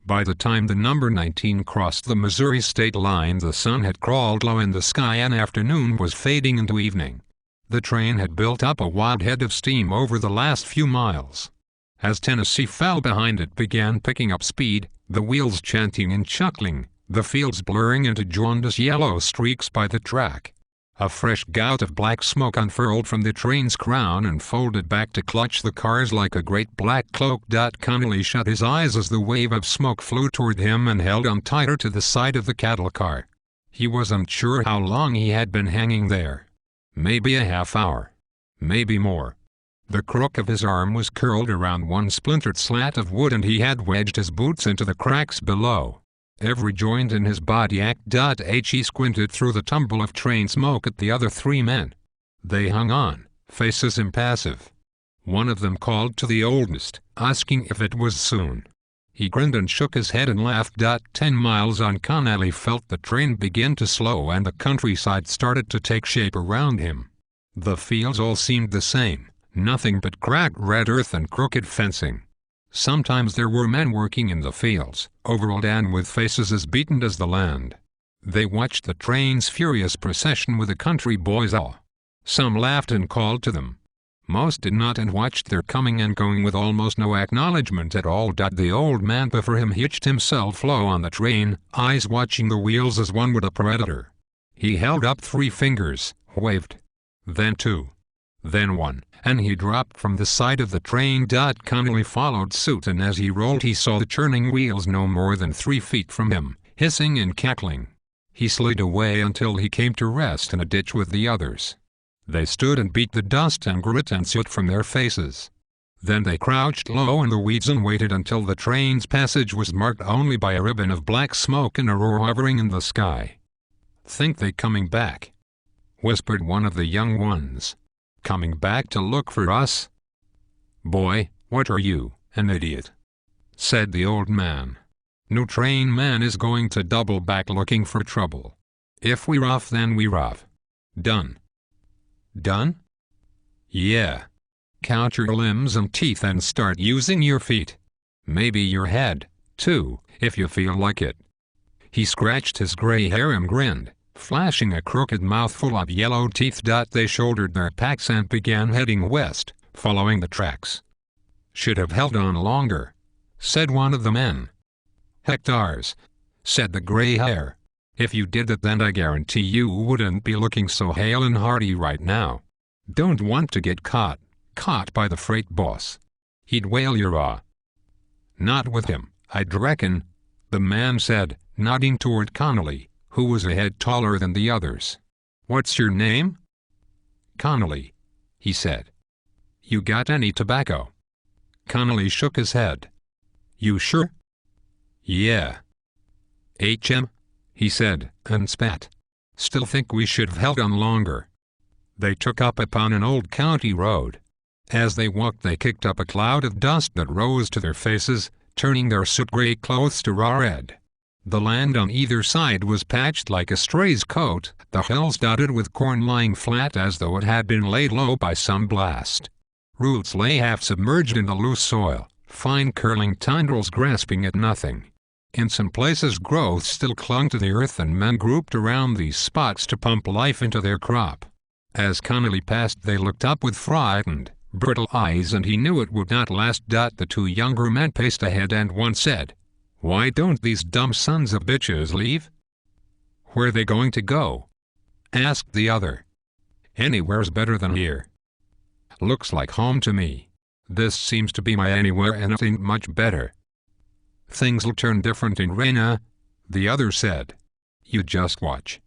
By the time the number 19 crossed the Missouri state line, the sun had crawled low in the sky and afternoon was fading into evening. The train had built up a wild head of steam over the last few miles. As Tennessee fell behind, it began picking up speed, the wheels chanting and chuckling, the fields blurring into jaundiced yellow streaks by the track. A fresh gout of black smoke unfurled from the train's crown and folded back to clutch the cars like a great black cloak. Connolly shut his eyes as the wave of smoke flew toward him and held on tighter to the side of the cattle car. He wasn't sure how long he had been hanging there. Maybe a half hour. Maybe more. The crook of his arm was curled around one splintered slat of wood and he had wedged his boots into the cracks below. Every joint in his body ached. He squinted through the tumble of train smoke at the other three men. They hung on, faces impassive. One of them called to the oldest, asking if it was soon. He grinned and shook his head and laughed. 10 miles on, Connolly felt the train begin to slow and the countryside started to take shape around him. The fields all seemed the same, nothing but cracked red earth and crooked fencing. Sometimes there were men working in the fields, overalled and with faces as beaten as the land. They watched the train's furious procession with a country boy's awe. Some laughed and called to them. Most did not and watched their coming and going with almost no acknowledgment at all. The old man before him hitched himself low on the train, eyes watching the wheels as one would a predator. He held up 3 fingers, waved. Then 2. Then 1, and he dropped from the side of the train. Connolly followed suit, and as he rolled he saw the churning wheels no more than 3 feet from him, hissing and cackling. He slid away until he came to rest in a ditch with the others. They stood and beat the dust and grit and soot from their faces. Then they crouched low in the weeds and waited until the train's passage was marked only by a ribbon of black smoke and a roar hovering in the sky. "Think they coming back?" whispered one of the young ones. "Coming back to look for us?" "Boy, what are you, an idiot?" said the old man. "No train man is going to double back looking for trouble. If we're off, then we're off. Done." "Done?" "Yeah. Count your limbs and teeth and start using your feet. Maybe your head, too, if you feel like it." He scratched his gray hair and grinned, flashing a crooked mouthful of yellow teeth. They shouldered their packs and began heading west, following the tracks. "Should have held on longer," said one of the men. "Hectares," said the gray hair. "If you did that, then I guarantee you wouldn't be looking so hale and hearty right now. Don't want to get caught by the freight boss. He'd whale your aw." "Not with him, I'd reckon," the man said, nodding toward Connolly, who was a head taller than the others. "What's your name?" "Connolly," he said. "You got any tobacco?" Connolly shook his head. "You sure?" "Yeah." "HM?" he said, and spat. "Still think we should have held on longer." They took up upon an old county road. As they walked they kicked up a cloud of dust that rose to their faces, turning their soot-gray clothes to raw red. The land on either side was patched like a stray's coat, the hills dotted with corn lying flat as though it had been laid low by some blast. Roots lay half submerged in the loose soil, fine curling tendrils grasping at nothing. In some places growth still clung to the earth and men grouped around these spots to pump life into their crop. As Connolly passed they looked up with frightened, brittle eyes and he knew it would not last. The 2 younger men paced ahead and one said, "Why don't these dumb sons of bitches leave?" "Where they going to go?" asked the other. "Anywhere's better than here." "Looks like home to me. This seems to be my anywhere and it ain't much better." "Things'll turn different in Rena," the other said. "You just watch."